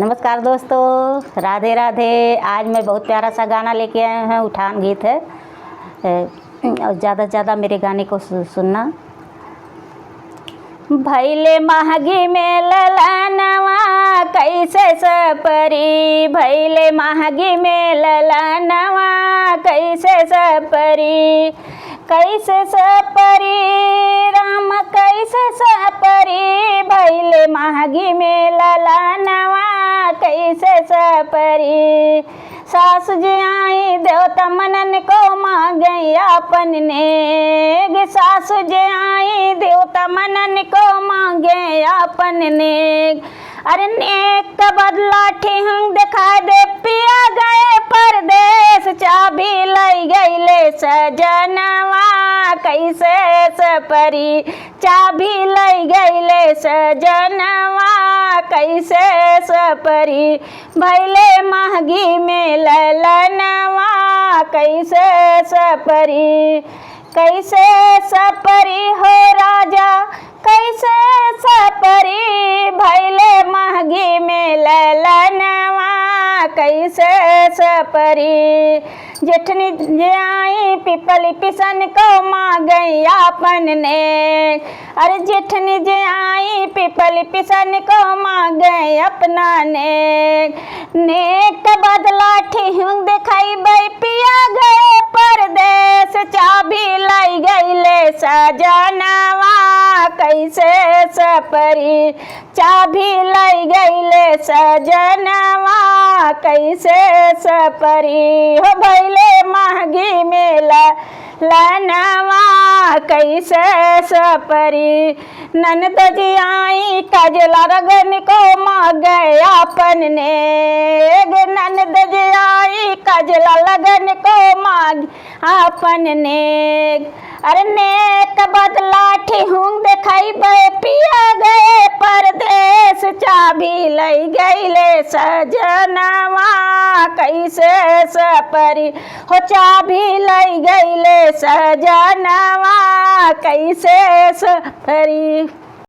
नमस्कार दोस्तों, राधे राधे। आज मैं बहुत प्यारा सा गाना लेके आए हैं, उठान गीत है। और ज़्यादा से ज़्यादा मेरे गाने को सुनना। भैले महगी में ललनवा कैसे सपरी, भैले महगी में ललनवा कैसे सपरी, कैसे सपरी राम कैसे सपरी, भैले महगी में ललनवा कैसे सपरी। सास जी आई देवता मनन को मांगे अपन नेग, सास जी आई देवता मनन को मांगे अपन नेग। अरे नेक का बदला ठिहंग दिखा दे, पिया गए परदेश चाबी लई गईले सजनवा कैसे सपरी, चाबी लई गईले सजनवा कैसे सपरी। भैले महगी में ललनवा कैसे सपरी, कैसे सपरी हो राजा कैसे सपरी, भैले महगी में ललनवा कैसे सपरी। जेठनी जे आई पिपली पिसन को मांगई अपन ने, अरे जेठनी जे आई पिपली पिसन को मांगई अपना ने। नेक बदला ठिहुंग दिखाई बई, पिया गए परदेश चाबी लाई गईले सजनवा कैसे सपरी, चाबी लाई गईले सजनवा कैसे सपरी। हो भैले महगी में ललनवा कैसे सपरी। ननद जी आई काजला रगन को मांगे अपन ने, ननद जी आई काजला लगन को मांग अपन ने। अरे नेक बदला ठिहुंग दिखाई बे, पिया गए परदेश चाबी लई गईले सजनवा कैसे सपरी। हो चाबी लई गईले सजनवा कैसे सपरी।